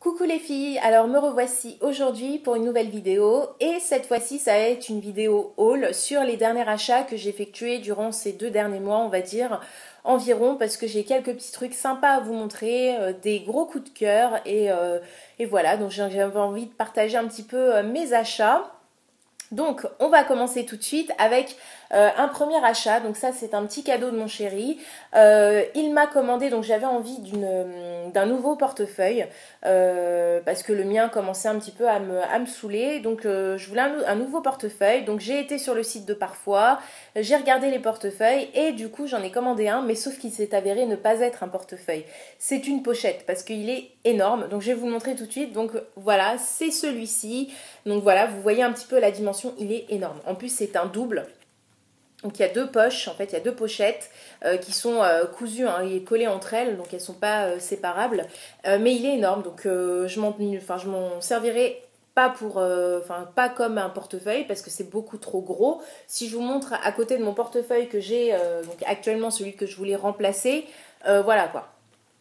Coucou les filles, alors me revoici aujourd'hui pour une nouvelle vidéo et cette fois-ci ça va être une vidéo haul sur les derniers achats que j'ai effectués durant ces 2 derniers mois on va dire environ parce que j'ai quelques petits trucs sympas à vous montrer, des gros coups de cœur et voilà donc j'avais envie de partager un petit peu mes achats. Donc, on va commencer tout de suite avec un premier achat. Donc ça, c'est un petit cadeau de mon chéri. Il m'a commandé, donc j'avais envie d'un nouveau portefeuille parce que le mien commençait un petit peu à me saouler. Donc, je voulais un nouveau portefeuille. Donc, j'ai été sur le site de Parfois, j'ai regardé les portefeuilles et du coup, j'en ai commandé un. Mais sauf qu'il s'est avéré ne pas être un portefeuille. C'est une pochette parce qu'il est énorme. Donc, je vais vous le montrer tout de suite. Donc, voilà, c'est celui-ci. Donc voilà, vous voyez un petit peu la dimension, il est énorme. En plus, c'est un double. Donc il y a deux poches, en fait, il y a deux pochettes qui sont cousues et collées entre elles, donc elles ne sont pas séparables. Mais il est énorme, donc je m'en servirai pas pas comme un portefeuille parce que c'est beaucoup trop gros. Si je vous montre à côté de mon portefeuille que j'ai, donc actuellement celui que je voulais remplacer, voilà quoi.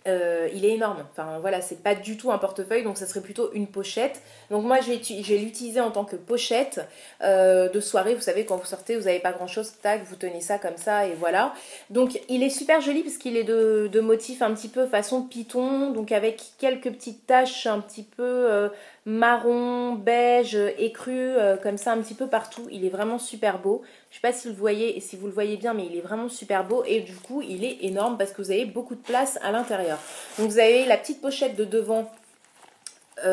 Il est énorme, enfin voilà, c'est pas du tout un portefeuille, donc ça serait plutôt une pochette. Donc moi je vais l'utiliser en tant que pochette de soirée. Vous savez, quand vous sortez, vous n'avez pas grand chose, tac, vous tenez ça comme ça et voilà. Donc il est super joli parce qu'il est de motif un petit peu façon python, donc avec quelques petites taches un petit peu marron, beige, écru, comme ça un petit peu partout. Il est vraiment super beau. Je sais pas si vous le voyez et si vous le voyez bien, mais il est vraiment super beau et du coup il est énorme parce que vous avez beaucoup de place à l'intérieur. Donc vous avez la petite pochette de devant.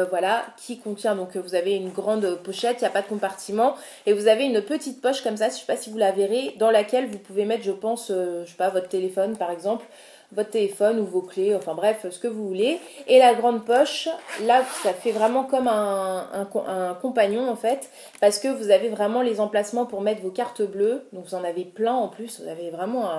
Voilà, qui contient, donc vous avez une grande pochette, il n'y a pas de compartiment et vous avez une petite poche comme ça, je ne sais pas si vous la verrez, dans laquelle vous pouvez mettre, je pense, je sais pas, votre téléphone par exemple, votre téléphone ou vos clés, enfin bref, ce que vous voulez. Et la grande poche, là, ça fait vraiment comme un compagnon en fait, parce que vous avez vraiment les emplacements pour mettre vos cartes bleues, donc vous en avez plein en plus, vous avez vraiment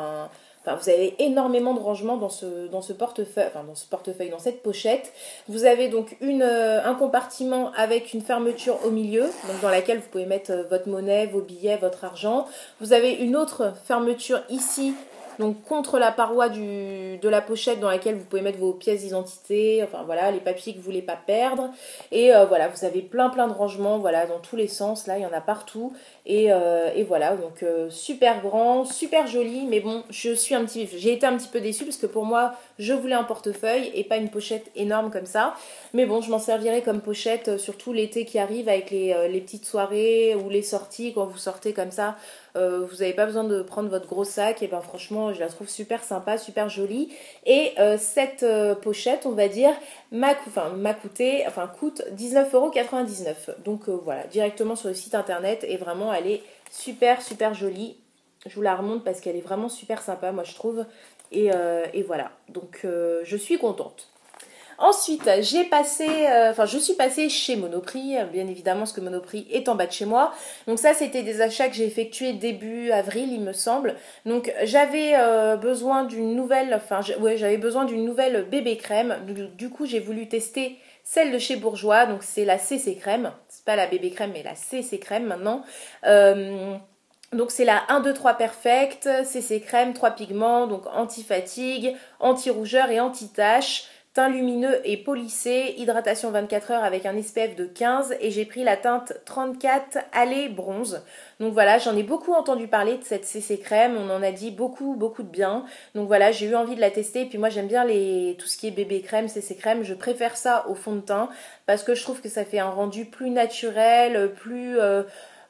vous avez énormément de rangements dans ce portefeuille, dans cette pochette. Vous avez donc un compartiment avec une fermeture au milieu, donc dans laquelle vous pouvez mettre votre monnaie, vos billets, votre argent. Vous avez une autre fermeture ici, donc contre la paroi de la pochette dans laquelle vous pouvez mettre vos pièces d'identité, enfin voilà, les papiers que vous voulez pas perdre. Et voilà, vous avez plein de rangements, voilà, dans tous les sens, là, il y en a partout. Et voilà, donc super grand, super joli, mais bon, j'ai été un petit peu déçue parce que pour moi, je voulais un portefeuille et pas une pochette énorme comme ça. Mais bon, je m'en servirai comme pochette, surtout l'été qui arrive avec les petites soirées ou les sorties, quand vous sortez comme ça. Vous n'avez pas besoin de prendre votre gros sac, et ben franchement je la trouve super sympa, super jolie. Et cette pochette, on va dire, coûte 19,99 €. Donc voilà, directement sur le site internet, et vraiment elle est super jolie. Je vous la remonte parce qu'elle est vraiment super sympa, moi je trouve. Et voilà, donc je suis contente. Ensuite, je suis passée chez Monoprix, bien évidemment, parce que Monoprix est en bas de chez moi. Donc ça, c'était des achats que j'ai effectués début avril, il me semble. Donc j'avais besoin d'une nouvelle, j'avais besoin d'une nouvelle bébé crème. Du coup, j'ai voulu tester celle de chez Bourjois. Donc c'est la CC crème. C'est pas la bébé crème, mais la CC crème maintenant. Donc c'est la 1, 2, 3 Perfect, CC crème, 3 pigments, donc anti-fatigue, anti-rougeur et anti-tache. Teint lumineux et polissé, hydratation 24 heures avec un SPF de 15 et j'ai pris la teinte 34 Allée Bronze. Donc voilà, j'en ai beaucoup entendu parler de cette CC crème, on en a dit beaucoup de bien. Donc voilà, j'ai eu envie de la tester et puis moi j'aime bien tout ce qui est bébé crème, CC crème, je préfère ça au fond de teint parce que je trouve que ça fait un rendu plus naturel,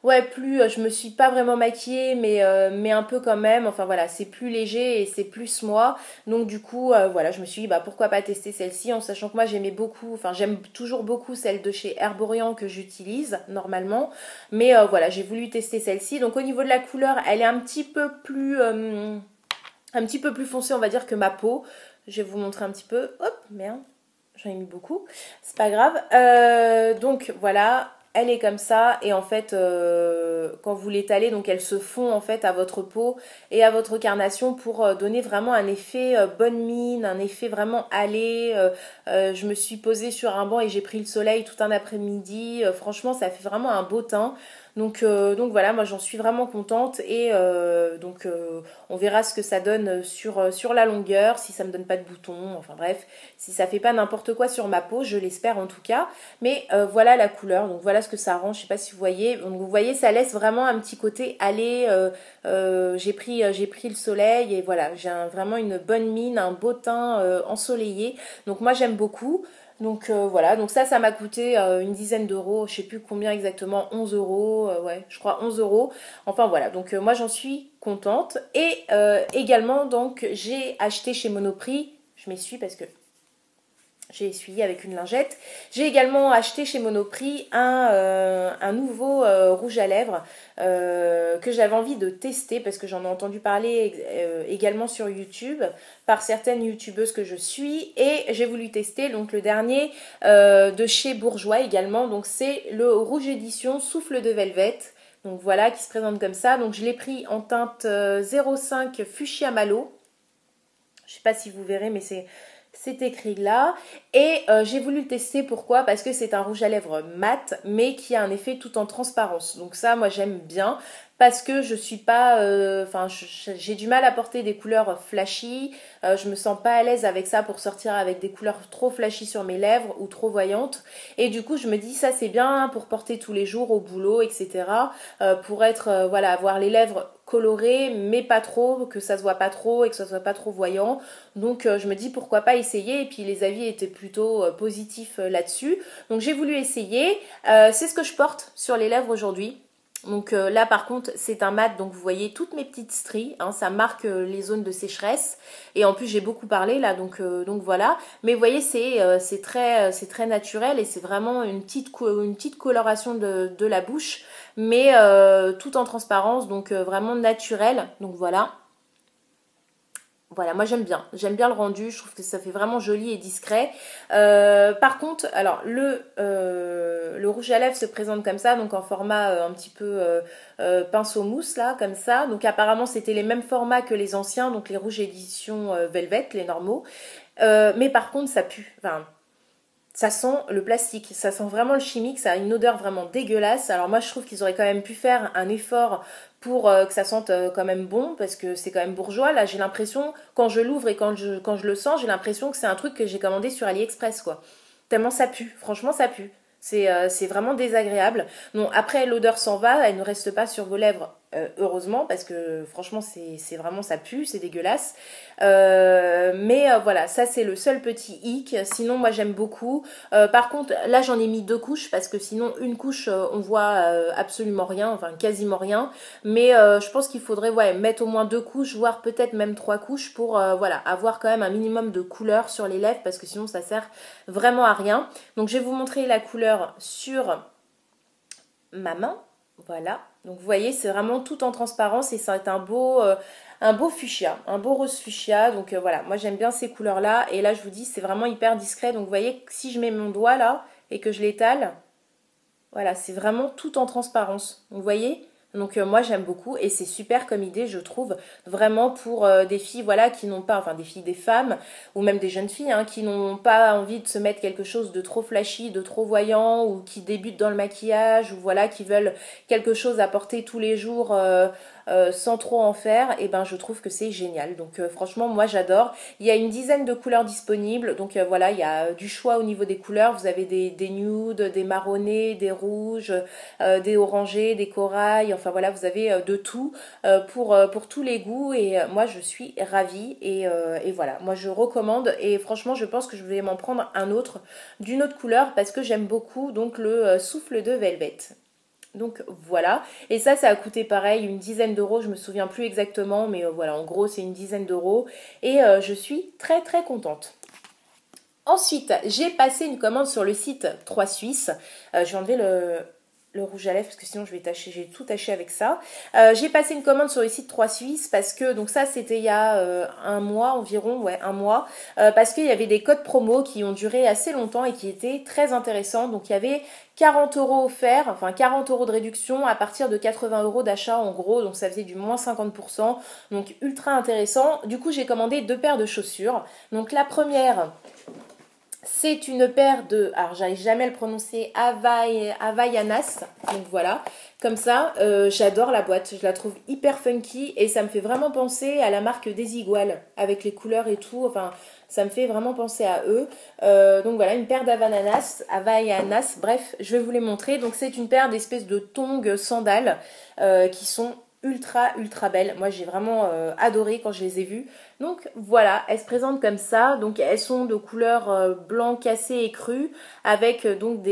je me suis pas vraiment maquillée, mais un peu quand même. Enfin voilà, c'est plus léger et c'est plus moi. Donc du coup, voilà, je me suis dit, bah pourquoi pas tester celle-ci, en sachant que moi j'aime toujours beaucoup celle de chez Herborian que j'utilise normalement. Mais voilà, j'ai voulu tester celle-ci. Donc au niveau de la couleur, elle est un petit peu plus foncée, on va dire, que ma peau. Je vais vous montrer un petit peu. Hop, merde, j'en ai mis beaucoup. C'est pas grave. Donc voilà. Elle est comme ça et en fait quand vous l'étalez, donc elle se fond en fait à votre peau et à votre carnation pour donner vraiment un effet bonne mine, un effet vraiment allé. Je me suis posée sur un banc et j'ai pris le soleil tout un après-midi. Franchement ça fait vraiment un beau teint. Donc voilà, moi j'en suis vraiment contente et on verra ce que ça donne sur la longueur, si ça me donne pas de boutons, enfin bref, si ça fait pas n'importe quoi sur ma peau, je l'espère en tout cas. Mais voilà la couleur, donc voilà ce que ça rend, je sais pas si vous voyez. Donc vous voyez, ça laisse vraiment un petit côté aller, j'ai pris le soleil et voilà, j'ai vraiment une bonne mine, un beau teint ensoleillé. Donc moi j'aime beaucoup. Donc voilà, donc ça m'a coûté une dizaine d'euros, je sais plus combien exactement, 11 euros, ouais, je crois 11 euros. Enfin voilà, donc moi j'en suis contente. Et également, donc j'ai acheté chez Monoprix, je m'essuie parce que j'ai essuyé avec une lingette. J'ai également acheté chez Monoprix un nouveau rouge à lèvres que j'avais envie de tester parce que j'en ai entendu parler également sur YouTube par certaines youtubeuses que je suis et j'ai voulu tester donc le dernier de chez Bourjois également. Donc c'est le rouge édition Souffle de Velvet. Donc voilà, qui se présente comme ça. Donc je l'ai pris en teinte 05 Fuchsia Malo. Je sais pas si vous verrez, mais c'est écrit là. Et j'ai voulu le tester, pourquoi? Parce que c'est un rouge à lèvres mat, mais qui a un effet tout en transparence. Donc ça, moi j'aime bien. Parce que je suis pas... Enfin, j'ai du mal à porter des couleurs flashy. Je me sens pas à l'aise avec ça pour sortir avec des couleurs trop flashy sur mes lèvres ou trop voyantes. Et du coup, je me dis, ça c'est bien pour porter tous les jours au boulot, etc. Pour être, voilà, avoir les lèvres colorées, mais pas trop, que ça se voit pas trop et que ça soit pas trop voyant. Donc je me dis pourquoi pas essayer et puis les avis étaient plutôt positifs là-dessus. Donc j'ai voulu essayer. C'est ce que je porte sur les lèvres aujourd'hui. Donc là par contre c'est un mat, donc vous voyez toutes mes petites stries, hein, ça marque les zones de sécheresse et en plus j'ai beaucoup parlé là donc voilà. Mais vous voyez c'est très naturel et c'est vraiment une petite coloration de la bouche mais tout en transparence donc vraiment naturel. Donc voilà. Voilà, moi j'aime bien le rendu, je trouve que ça fait vraiment joli et discret. Par contre, alors le rouge à lèvres se présente comme ça, donc en format un petit peu pinceau mousse là, comme ça. Donc apparemment c'était les mêmes formats que les anciens, donc les rouges édition Velvet, les normaux. Mais par contre ça pue, enfin ça sent le plastique, ça sent vraiment le chimique, ça a une odeur vraiment dégueulasse. Alors moi je trouve qu'ils auraient quand même pu faire un effort pour que ça sente quand même bon, parce que c'est quand même bourgeois. Là j'ai l'impression, quand je l'ouvre et quand je le sens, j'ai l'impression que c'est un truc que j'ai commandé sur AliExpress quoi. Tellement ça pue, franchement ça pue. C'est vraiment désagréable. Bon, après l'odeur s'en va, elle ne reste pas sur vos lèvres, heureusement, parce que franchement c'est vraiment ça pue, c'est dégueulasse. Mais voilà, ça c'est le seul petit hic. Sinon moi j'aime beaucoup. Par contre là j'en ai mis deux couches parce que sinon une couche on voit absolument rien, enfin quasiment rien. Mais je pense qu'il faudrait ouais, mettre au moins deux couches, voire peut-être même trois couches pour voilà, avoir quand même un minimum de couleur sur les lèvres parce que sinon ça sert vraiment à rien. Donc je vais vous montrer la couleur sur ma main. Voilà, donc vous voyez c'est vraiment tout en transparence et c'est un beau fuchsia, un beau rose fuchsia. Donc voilà, moi j'aime bien ces couleurs là et là je vous dis c'est vraiment hyper discret. Donc vous voyez si je mets mon doigt là et que je l'étale, voilà c'est vraiment tout en transparence. Vous voyez, donc moi j'aime beaucoup et c'est super comme idée je trouve, vraiment pour des filles voilà qui n'ont pas, enfin des filles, des femmes ou même des jeunes filles hein, qui n'ont pas envie de se mettre quelque chose de trop flashy, de trop voyant ou qui débutent dans le maquillage ou voilà qui veulent quelque chose à porter tous les jours sans trop en faire, et ben je trouve que c'est génial. Donc franchement moi j'adore. Il y a une dizaine de couleurs disponibles, donc voilà il y a du choix au niveau des couleurs. Vous avez des nudes, des marronnés, des rouges, des orangés, des corails, enfin voilà vous avez de tout pour tous les goûts et moi je suis ravie et voilà moi je recommande et franchement je pense que je vais m'en prendre un autre d'une autre couleur parce que j'aime beaucoup donc le souffle de Velvet. Donc voilà, et ça a coûté pareil une dizaine d'euros, je me souviens plus exactement, mais voilà, en gros c'est une dizaine d'euros et je suis très très contente. Ensuite, j'ai passé une commande sur le site 3 Suisse. Je vais enlever le rouge à lèvres parce que sinon je vais tâcher, j'ai tout taché avec ça. J'ai passé une commande sur le site 3 Suisse parce que, donc ça c'était il y a un mois environ, ouais un mois, parce qu'il y avait des codes promo qui ont duré assez longtemps et qui étaient très intéressants. Donc il y avait 40 euros offerts, enfin 40 euros de réduction à partir de 80 euros d'achat en gros, donc ça faisait du moins 50%, donc ultra intéressant. Du coup j'ai commandé deux paires de chaussures. Donc la première, C'est une paire de, alors j'arrive jamais à le prononcer, Havaianas, donc voilà, comme ça, j'adore la boîte, je la trouve hyper funky et ça me fait vraiment penser à la marque Desigual, avec les couleurs et tout, enfin, ça me fait vraiment penser à eux. Donc voilà, une paire Havaianas, bref, je vais vous les montrer. Donc c'est une paire d'espèces de tongs sandales qui sont ultra belles. Moi j'ai vraiment adoré quand je les ai vues. Donc voilà, elles se présentent comme ça. Donc elles sont de couleur blanc cassé et cru avec donc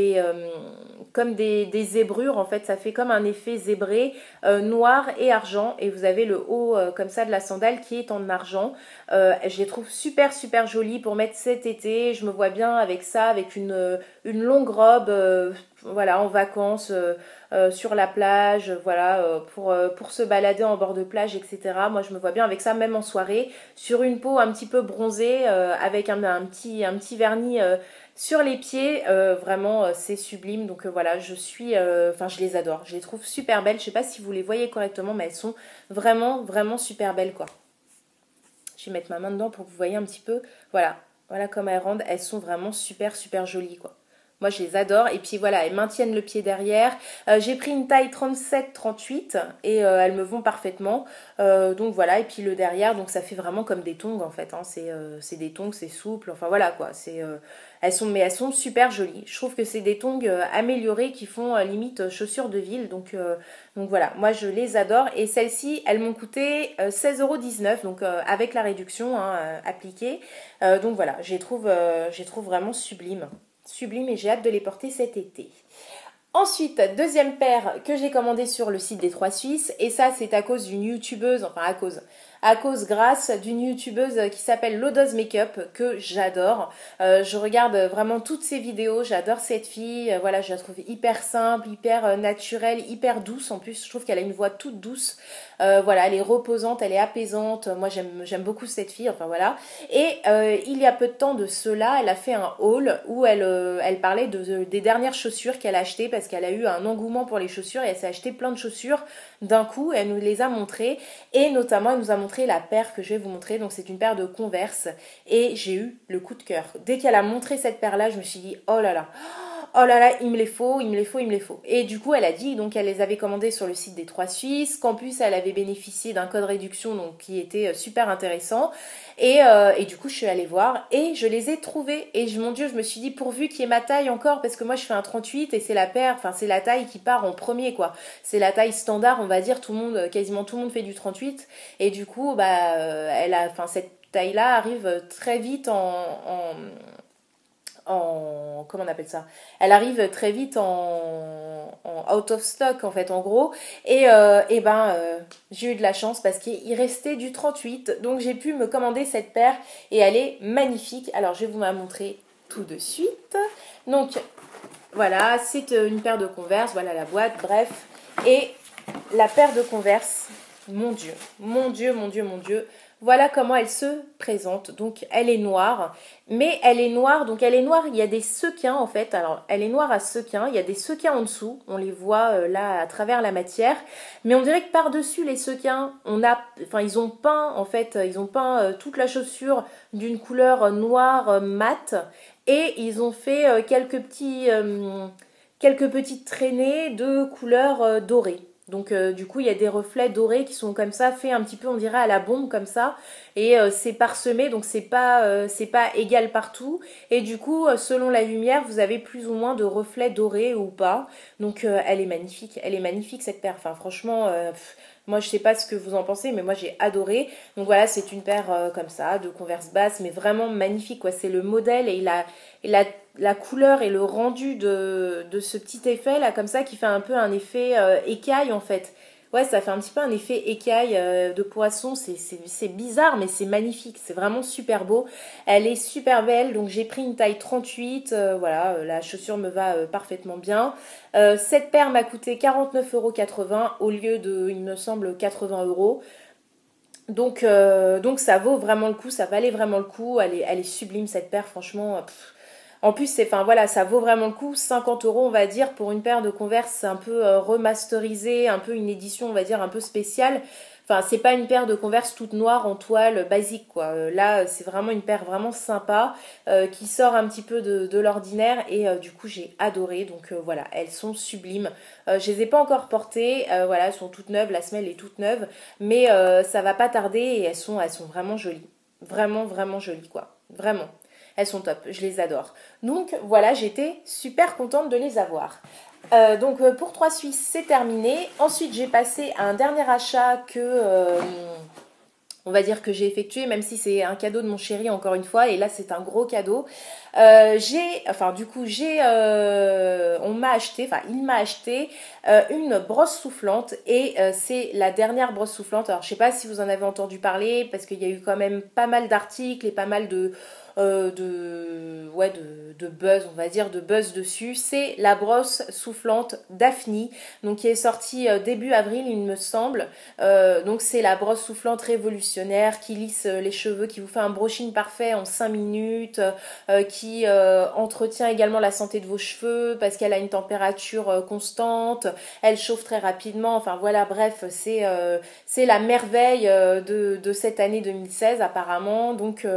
comme des zébrures en fait. Ça fait comme un effet zébré noir et argent. Et vous avez le haut comme ça de la sandale qui est en argent. Je les trouve super jolies pour mettre cet été. Je me vois bien avec ça, avec une longue robe voilà, en vacances. Sur la plage, voilà, pour se balader en bord de plage, etc. Moi, je me vois bien avec ça, même en soirée, sur une peau un petit peu bronzée, avec un petit vernis sur les pieds. Vraiment, c'est sublime. Donc voilà, enfin, je les adore. Je les trouve super belles. Je sais pas si vous les voyez correctement, mais elles sont vraiment super belles, quoi. Je vais mettre ma main dedans pour que vous voyez un petit peu. Voilà comment elles rendent. Elles sont vraiment super jolies, quoi. Moi, je les adore. Et puis voilà, elles maintiennent le pied derrière. J'ai pris une taille 37-38 et elles me vont parfaitement. Donc voilà, et puis le derrière, donc ça fait vraiment comme des tongs en fait. Hein. C'est des tongs, c'est souple. Enfin voilà quoi. Mais elles sont super jolies. Je trouve que c'est des tongs améliorés qui font limite chaussures de ville. Donc voilà, moi je les adore. Et celles-ci, elles m'ont coûté 16,19 €, donc avec la réduction hein, appliquée. Donc voilà, je les trouve vraiment sublimes. Sublime et j'ai hâte de les porter cet été. Ensuite, deuxième paire que j'ai commandée sur le site des Trois Suisses, et ça c'est à cause d'une youtubeuse, enfin à cause grâce d'une youtubeuse qui s'appelle Lodos Makeup que j'adore. Je regarde vraiment toutes ses vidéos, j'adore cette fille, voilà, je la trouve hyper simple, hyper naturelle, hyper douce en plus, je trouve qu'elle a une voix toute douce. Voilà, elle est reposante, elle est apaisante. Moi, j'aime beaucoup cette fille. Enfin voilà. Et il y a peu de temps de cela, elle a fait un haul où elle parlait des dernières chaussures qu'elle a achetées parce qu'elle a eu un engouement pour les chaussures et elle s'est acheté plein de chaussures d'un coup. Elle nous les a montrées et notamment elle nous a montré la paire que je vais vous montrer. Donc c'est une paire de Converse et j'ai eu le coup de cœur. Dès qu'elle a montré cette paire-là, je me suis dit oh là là. Oh là là, il me les faut. Et du coup, elle a dit donc elle les avait commandées sur le site des Trois Suisses, qu'en plus elle avait bénéficié d'un code réduction donc qui était super intéressant. Et du coup, je suis allée voir et je les ai trouvées. Et mon Dieu, je me suis dit pourvu qu'il y ait ma taille encore parce que moi je fais un 38 et c'est la paire, enfin c'est la taille qui part en premier quoi. C'est la taille standard, on va dire, quasiment tout le monde fait du 38 et du coup cette taille-là arrive très vite comment on appelle ça, elle arrive très vite en out of stock en fait en gros j'ai eu de la chance parce qu'il restait du 38 donc j'ai pu me commander cette paire et elle est magnifique. Alors je vais vous la montrer tout de suite. Donc voilà, c'est une paire de Converse, voilà la boîte, bref, et la paire de Converse, mon Dieu, voilà comment elle se présente. Donc elle est noire, mais elle est noire, il y a des sequins en fait. Alors elle est noire à sequins, il y a des sequins en dessous, on les voit là à travers la matière, mais on dirait que par-dessus les sequins, ils ont peint toute la chaussure d'une couleur noire mat, et ils ont fait quelques petites traînées de couleur dorée. Donc du coup il y a des reflets dorés qui sont comme ça, fait un petit peu on dirait à la bombe comme ça, et c'est parsemé donc c'est pas égal partout, et du coup selon la lumière vous avez plus ou moins de reflets dorés ou pas. Donc elle est magnifique cette paire. Enfin franchement moi je sais pas ce que vous en pensez mais moi j'ai adoré. Donc voilà, c'est une paire comme ça de Converse basse mais vraiment magnifique quoi. C'est le modèle et la couleur et le rendu de ce petit effet là comme ça qui fait un peu un effet écaille en fait. Ouais, ça fait un petit peu un effet écaille de poisson, c'est bizarre mais c'est magnifique, c'est vraiment super beau. Elle est super belle, donc j'ai pris une taille 38, voilà, la chaussure me va parfaitement bien. Cette paire m'a coûté 49,80 € au lieu de, il me semble, 80 €. Donc ça vaut vraiment le coup, ça valait vraiment le coup, elle est sublime cette paire, franchement. En plus, ça vaut vraiment le coup. 50 € on va dire, pour une paire de Converse un peu remasterisée, un peu une édition, on va dire, un peu spéciale. Enfin, c'est pas une paire de Converse toute noire en toile basique, quoi. Là, c'est vraiment une paire vraiment sympa qui sort un petit peu de l'ordinaire et du coup, j'ai adoré. Donc voilà, elles sont sublimes. Je les ai pas encore portées. Voilà, elles sont toutes neuves. La semelle est toute neuve, mais ça va pas tarder et elles sont vraiment jolies. Vraiment, vraiment jolies, quoi. Vraiment. Elles sont top, je les adore. Donc voilà, j'étais super contente de les avoir. Donc pour 3 Suisses, c'est terminé. Ensuite, j'ai passé à un dernier achat on va dire que j'ai effectué, même si c'est un cadeau de mon chéri encore une fois, et là c'est un gros cadeau. On m'a acheté, enfin il m'a acheté une brosse soufflante et c'est la dernière brosse soufflante. Alors je sais pas si vous en avez entendu parler parce qu'il y a eu quand même pas mal d'articles et pas mal de buzz, on va dire, de buzz dessus. C'est la brosse soufflante Daphne, donc qui est sortie début avril, il me semble. Donc c'est la brosse soufflante révolutionnaire qui lisse les cheveux, qui vous fait un brushing parfait en 5 minutes, qui entretient également la santé de vos cheveux parce qu'elle a une température constante, elle chauffe très rapidement. Enfin voilà, bref, c'est la merveille de cette année 2016 apparemment. Donc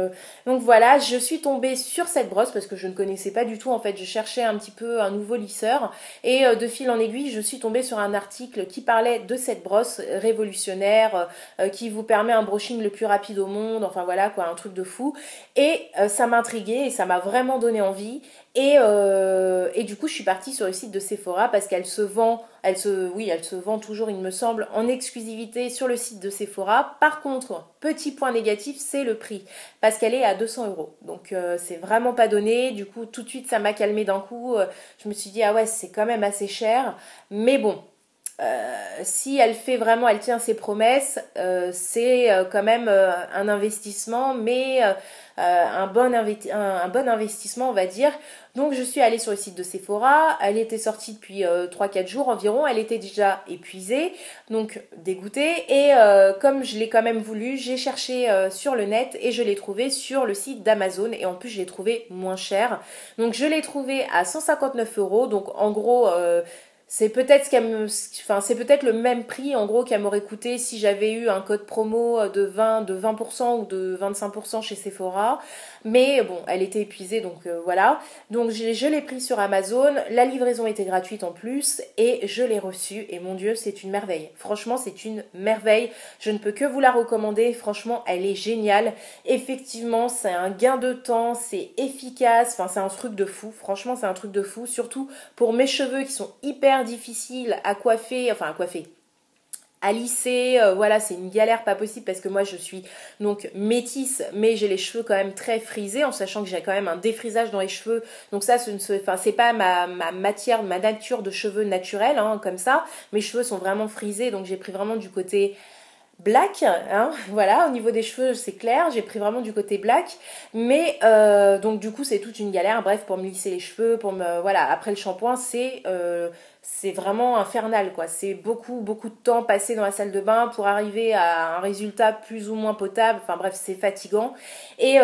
voilà, je suis tombée sur cette brosse parce que je ne connaissais pas du tout. En fait, je cherchais un petit peu un nouveau lisseur et de fil en aiguille, je suis tombée sur un article qui parlait de cette brosse révolutionnaire qui vous permet un brushing le plus rapide au monde. Enfin voilà quoi, un truc de fou. Et ça m'a intriguée et ça m'a vraiment donné envie. Et du coup, je suis partie sur le site de Sephora parce qu'elle se vend, elle se vend toujours, il me semble, en exclusivité sur le site de Sephora. Par contre, petit point négatif, c'est le prix parce qu'elle est à 200 euros. Donc, c'est vraiment pas donné. Du coup, tout de suite, ça m'a calmé d'un coup. Je me suis dit, ah ouais, c'est quand même assez cher. Mais bon. Si elle fait vraiment, elle tient ses promesses, c'est quand même un investissement, mais un bon investissement, on va dire. Donc je suis allée sur le site de Sephora, elle était sortie depuis 3-4 jours environ, elle était déjà épuisée, donc dégoûtée, et comme je l'ai quand même voulu, j'ai cherché sur le net et je l'ai trouvé sur le site d'Amazon, et en plus je l'ai trouvé moins cher. Donc je l'ai trouvé à 159 euros, donc en gros... c'est peut-être c'est peut-être le même prix en gros qu'elle m'aurait coûté si j'avais eu un code promo de 20% ou de 25% chez Sephora. Mais bon, elle était épuisée donc voilà. Donc je l'ai pris sur Amazon, la livraison était gratuite en plus et je l'ai reçue et mon Dieu, c'est une merveille. Franchement, c'est une merveille. Je ne peux que vous la recommander. Franchement, elle est géniale. Effectivement, c'est un gain de temps, c'est efficace, enfin c'est un truc de fou. Franchement, c'est un truc de fou, surtout pour mes cheveux qui sont hyper difficiles à coiffer, à lisser, voilà, c'est une galère pas possible parce que moi je suis donc métisse, mais j'ai les cheveux quand même très frisés, en sachant que j'ai quand même un défrisage dans les cheveux. Donc ça, c'est pas ma matière, ma nature de cheveux naturelle, hein, comme ça. Mes cheveux sont vraiment frisés, donc j'ai pris vraiment du côté black, hein, voilà, au niveau des cheveux c'est clair, j'ai pris vraiment du côté black, mais donc du coup c'est toute une galère, bref, pour me lisser les cheveux, voilà, après le shampoing c'est vraiment infernal quoi, c'est beaucoup de temps passé dans la salle de bain pour arriver à un résultat plus ou moins potable, enfin bref c'est fatigant, et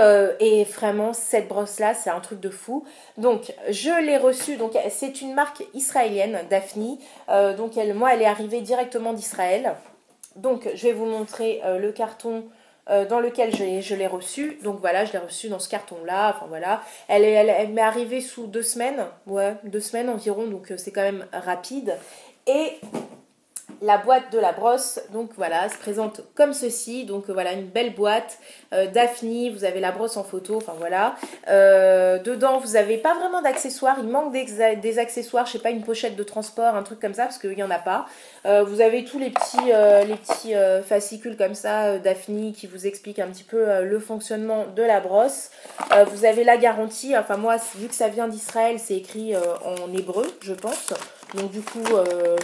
vraiment cette brosse là c'est un truc de fou. Donc je l'ai reçue, donc c'est une marque israélienne, Daphne, donc elle est arrivée directement d'Israël. Donc, je vais vous montrer le carton dans lequel je l'ai reçu. Donc voilà, je l'ai reçu dans ce carton-là. Enfin voilà, elle m'est arrivée sous 2 semaines. Ouais, 2 semaines environ, donc c'est quand même rapide. Et la boîte de la brosse, donc voilà, se présente comme ceci. Donc voilà, une belle boîte Daphne, vous avez la brosse en photo, enfin voilà. Dedans, vous n'avez pas vraiment d'accessoires, il manque des accessoires, je sais pas, une pochette de transport, un truc comme ça, parce qu'il n'y en a pas. Vous avez tous les petits fascicules comme ça, Daphne, qui vous expliquent un petit peu le fonctionnement de la brosse. Vous avez la garantie, enfin moi, vu que ça vient d'Israël, c'est écrit en hébreu, je pense. Donc du coup,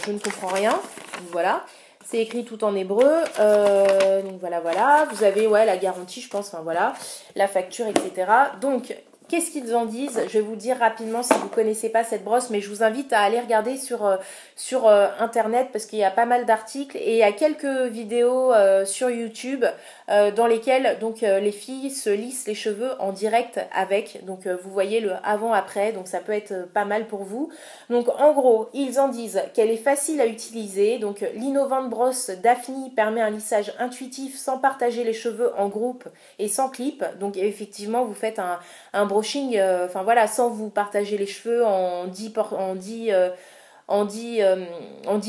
je ne comprends rien. Donc, voilà, c'est écrit tout en hébreu. Donc voilà. Vous avez la garantie, je pense. Enfin voilà, la facture, etc. Donc Qu'est-ce qu'ils en disent? Je vais vous dire rapidement si vous ne connaissez pas cette brosse, mais je vous invite à aller regarder sur internet parce qu'il y a pas mal d'articles et il y a quelques vidéos sur YouTube dans lesquelles donc les filles se lissent les cheveux en direct avec. Donc vous voyez le avant-après, donc ça peut être pas mal pour vous. Donc en gros, ils en disent qu'elle est facile à utiliser. Donc l'innovante brosse Daphne permet un lissage intuitif sans partager les cheveux en groupe et sans clip. Donc effectivement, vous faites un brushing, enfin voilà, sans vous partager les cheveux en 10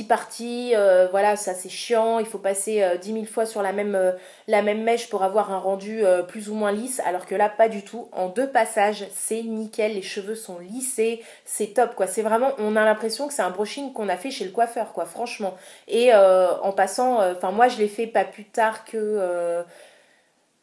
parties, voilà, ça c'est chiant, il faut passer 10 000 fois sur la même mèche pour avoir un rendu plus ou moins lisse, alors que là pas du tout, en 2 passages c'est nickel, les cheveux sont lissés, c'est top quoi, c'est vraiment, on a l'impression que c'est un brushing qu'on a fait chez le coiffeur quoi, franchement, et en passant, enfin moi je l'ai fait pas plus tard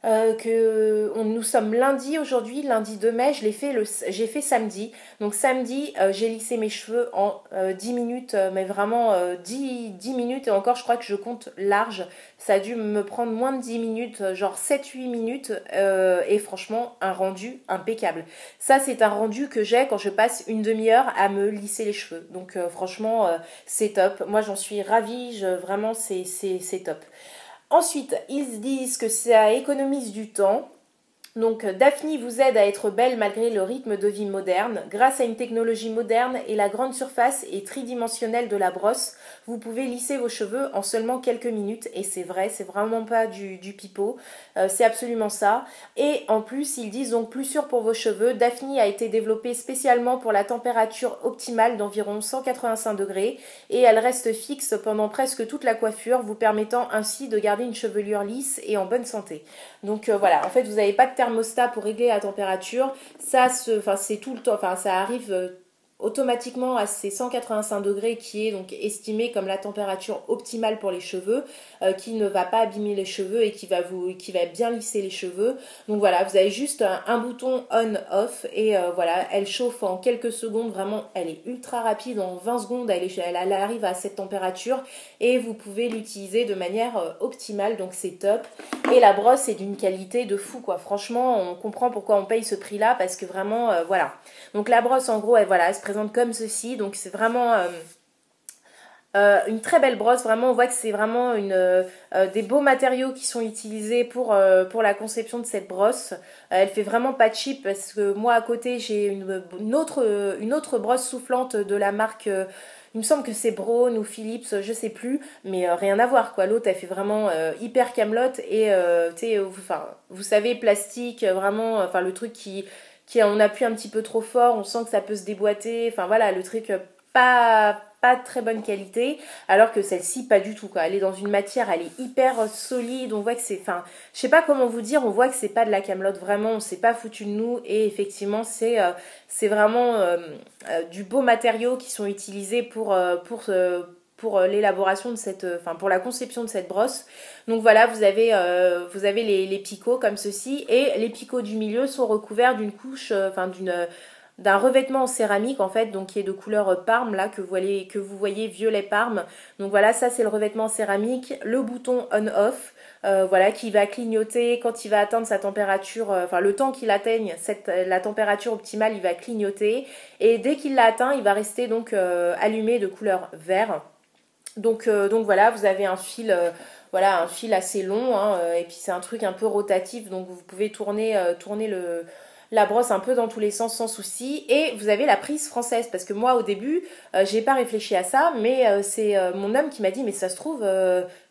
nous sommes lundi aujourd'hui, lundi 2 mai, j'ai fait samedi. Donc samedi, j'ai lissé mes cheveux en 10 minutes, mais vraiment 10 minutes et encore je crois que je compte large. Ça a dû me prendre moins de 10 minutes, genre 7-8 minutes et franchement un rendu impeccable. Ça c'est un rendu que j'ai quand je passe une demi-heure à me lisser les cheveux. Donc franchement c'est top. Moi j'en suis ravie, vraiment c'est top. Ensuite, ils disent que ça économise du temps. Donc Daphne vous aide à être belle malgré le rythme de vie moderne. Grâce à une technologie moderne et la grande surface et tridimensionnelle de la brosse, vous pouvez lisser vos cheveux en seulement quelques minutes. Et c'est vrai, c'est vraiment pas du pipeau. C'est absolument ça. Et en plus, ils disent donc plus sûr pour vos cheveux. Daphne a été développée spécialement pour la température optimale d'environ 185 degrés. Et elle reste fixe pendant presque toute la coiffure, vous permettant ainsi de garder une chevelure lisse et en bonne santé. Donc voilà, en fait vous n'avez pas de thermostat pour régler la température, c'est tout le temps, enfin ça arrive automatiquement à ces 185 degrés qui est donc estimé comme la température optimale pour les cheveux, qui ne va pas abîmer les cheveux et qui va bien lisser les cheveux. Donc voilà, vous avez juste un bouton on-off et voilà, elle chauffe en quelques secondes, vraiment elle est ultra rapide, en 20 secondes elle arrive à cette température et vous pouvez l'utiliser de manière optimale, donc c'est top. Et la brosse est d'une qualité de fou quoi, franchement on comprend pourquoi on paye ce prix là parce que vraiment voilà. Donc la brosse en gros elle se présente comme ceci, donc c'est vraiment une très belle brosse, vraiment on voit que c'est vraiment des beaux matériaux qui sont utilisés pour la conception de cette brosse. Elle fait vraiment pas cheap parce que moi à côté j'ai une autre brosse soufflante de la marque il me semble que c'est Braun ou Philips, je sais plus, mais rien à voir quoi. L'autre elle fait vraiment hyper camelote et enfin vous savez plastique, vraiment, enfin le truc qui on appuie un petit peu trop fort, on sent que ça peut se déboîter, enfin voilà le truc pas de très bonne qualité, alors que celle-ci pas du tout quoi. Elle est dans une matière, elle est hyper solide, on voit que c'est, enfin, je sais pas comment vous dire, on voit que c'est pas de la camelote vraiment, on s'est pas foutu de nous et effectivement c'est vraiment du beau matériau qui sont utilisés pour l'élaboration de enfin pour la conception de cette brosse. Donc voilà, vous avez les picots comme ceci et les picots du milieu sont recouverts d'une couche, d'un revêtement en céramique en fait, donc qui est de couleur parme là que vous voyez violet parme. Donc voilà, ça c'est le revêtement en céramique, le bouton on/off. Voilà, qui va clignoter quand il va atteindre sa température, enfin le temps qu'il atteigne la température optimale, il va clignoter et dès qu'il l'a atteint, il va rester donc allumé de couleur vert. Donc voilà, vous avez un fil, voilà, un fil assez long, hein, et puis c'est un truc un peu rotatif, donc vous pouvez tourner la brosse un peu dans tous les sens sans souci. Et vous avez la prise française, parce que moi au début, j'ai pas réfléchi à ça, mais c'est mon homme qui m'a dit, mais ça se trouve,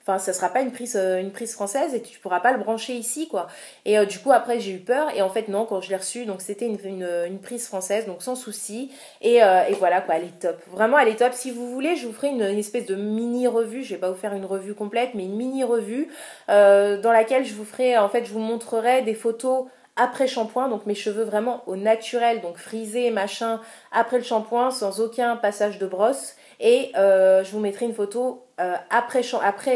enfin ça sera pas une prise française et tu pourras pas le brancher ici quoi. Et du coup après j'ai eu peur et en fait non, quand je l'ai reçu, donc c'était une prise française, donc sans souci. Et voilà quoi, elle est top. Vraiment elle est top. Si vous voulez, je vous ferai une espèce de mini revue. Je vais pas vous faire une revue complète, mais une mini revue dans laquelle je vous ferai, en fait je vous montrerai des photos après shampoing, donc mes cheveux vraiment au naturel, donc frisés, machin, après le shampoing, sans aucun passage de brosse. Et je vous mettrai une photo après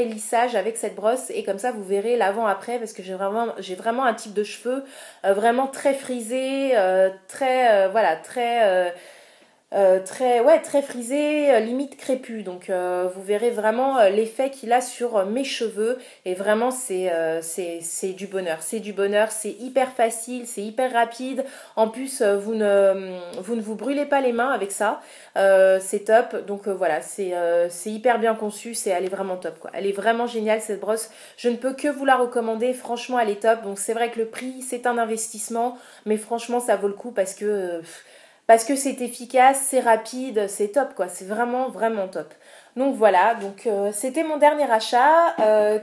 lissage avec cette brosse et comme ça vous verrez l'avant-après parce que j'ai vraiment un type de cheveux vraiment très frisé, très voilà, très très frisé, limite crépus. Donc vous verrez vraiment l'effet qu'il a sur mes cheveux. Et vraiment c'est du bonheur. C'est du bonheur, c'est hyper facile, c'est hyper rapide. En plus vous ne vous brûlez pas les mains avec ça. C'est top. Donc voilà, c'est hyper bien conçu. Elle est vraiment top quoi. Elle est vraiment géniale cette brosse. Je ne peux que vous la recommander. Franchement elle est top. Donc c'est vrai que le prix c'est un investissement. Mais franchement ça vaut le coup parce que c'est efficace, c'est rapide, c'est top quoi, c'est vraiment vraiment top. Donc voilà, donc c'était mon dernier achat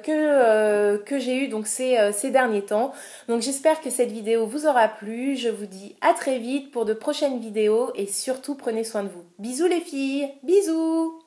que j'ai eu donc ces derniers temps. Donc j'espère que cette vidéo vous aura plu. Je vous dis à très vite pour de prochaines vidéos et surtout prenez soin de vous. Bisous les filles, bisous.